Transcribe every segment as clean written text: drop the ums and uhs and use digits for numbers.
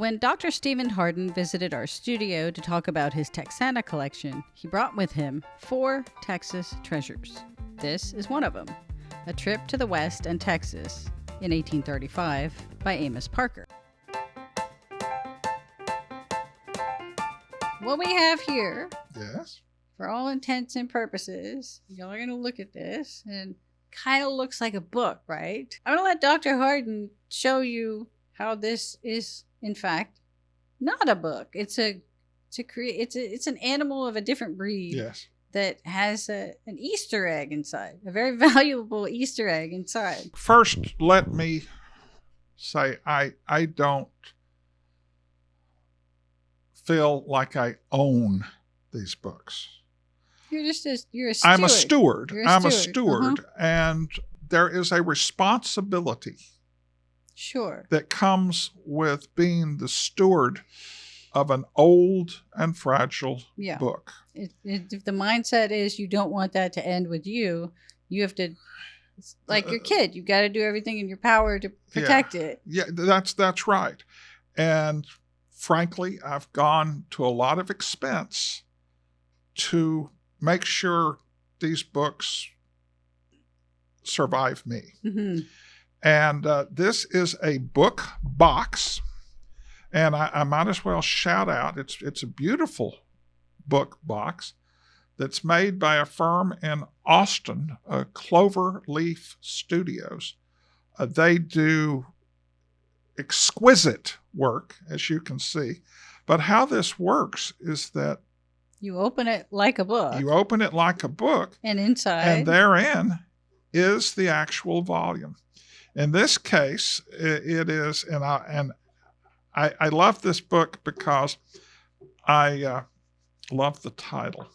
When Dr. Stephen Hardin visited our studio to talk about his Texana collection, he brought with him 4 Texas treasures. This is one of them, A Trip to the West and Texas in 1835 by Amos Parker. What we have here, Yes. for all intents and purposes, y'all are going to look at this and kind of looks like a book, right? I'm going to let Dr. Hardin show you how this is, in fact, not a book. It's an animal of a different breed. Yes. That has an Easter egg inside, a very valuable Easter egg inside. First, let me say I don't feel like I own these books. You're a steward. I'm a steward. I'm a steward, Uh-huh. and there is a responsibility Sure. that comes with being the steward of an old and fragile book. If the mindset is you don't want that to end with you, you have to, it's like your kid, you got to do everything in your power to protect it. Yeah, that's right. And frankly, I've gone to a lot of expense to make sure these books survive me. Mm-hmm. And this is a book box. And I might as well shout out, it's a beautiful book box that's made by a firm in Austin, Cloverleaf Studios. They do exquisite work, as you can see. But how this works is that you open it like a book. And inside. And therein is the actual volume. In this case, it is, and I love this book because I love the title.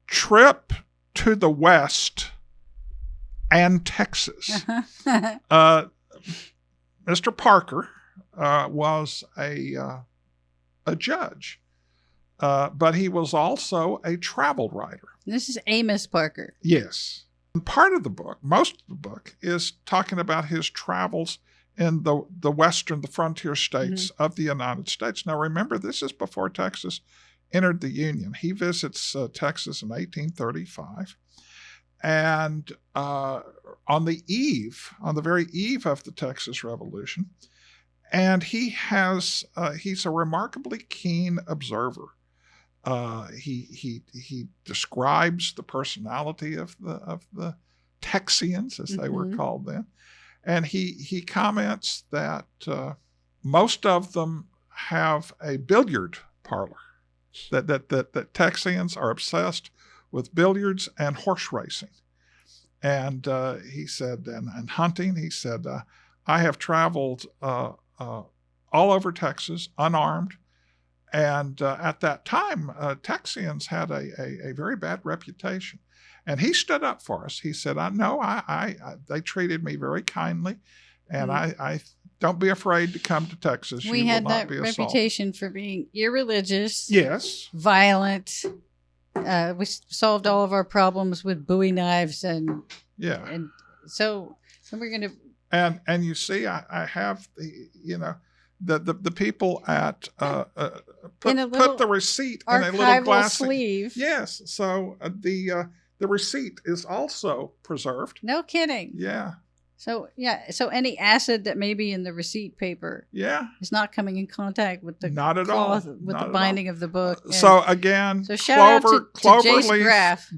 Trip to the West and Texas. Mr. Parker was a judge, but he was also a travel writer. This is Amos Parker. Yes. And part of the book, most of the book, is talking about his travels in the western, the frontier states of the United States. Now, remember, this is before Texas entered the Union. He visits Texas in 1835. And on the very eve of the Texas Revolution, and he's a remarkably keen observer. He describes the personality of the Texians, as they were called then. And he comments that most of them have a billiard parlor, that Texians are obsessed with billiards and horse racing. And he said, and hunting, he said, I have traveled all over Texas unarmed. And at that time, Texians had a very bad reputation. And he stood up for us. He said, they treated me very kindly, and I don't be afraid to come to Texas. We had that reputation for being irreligious. Yes. Violent. We solved all of our problems with Bowie knives and so we're going to. And you see, I have the people at put the receipt in a little glass sleeve. Yes. So the receipt is also preserved. No kidding. Yeah. So any acid that may be in the receipt paper is not coming in contact with the cloth, with the binding of the book. So again, shout out to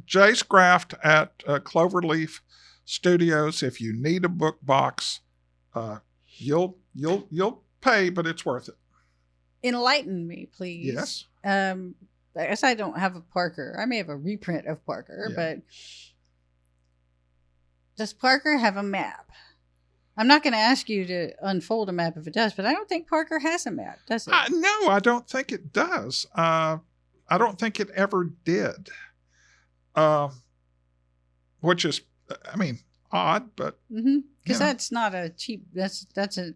Jace Graft at Cloverleaf Studios. If you need a book box, you'll pay, but it's worth it. Enlighten me, please. Yes. I guess I don't have a Parker. I may have a reprint of Parker, but does Parker have a map? I'm not going to ask you to unfold a map if it does, but I don't think Parker has a map, does it? No, I don't think it does. I don't think it ever did. Which is, odd, but because that's not a cheap. That's a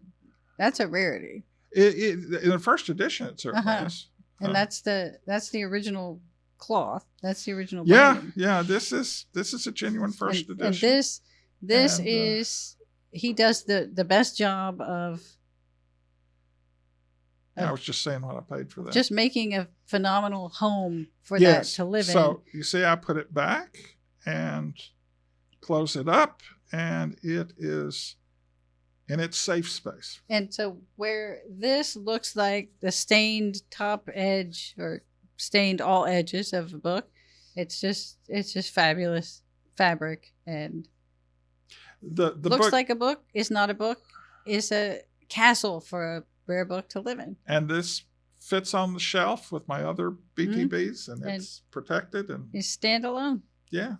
rarity. In the first edition, it certainly is. And that's the original cloth. That's the original. Binding. Yeah. This is a genuine first edition. And this is he does the best job of I was just saying what I paid for that. Just making a phenomenal home for that to live in. So you see, I put it back and close it up, and it is in its safe space. And so where this looks like the stained top edge or stained all edges of a book, it's just fabulous fabric, and The looks book, like a book, is not a book, is a castle for a rare book to live in. and this fits on the shelf with my other BTBs, and it's protected, and Is standalone. yeah.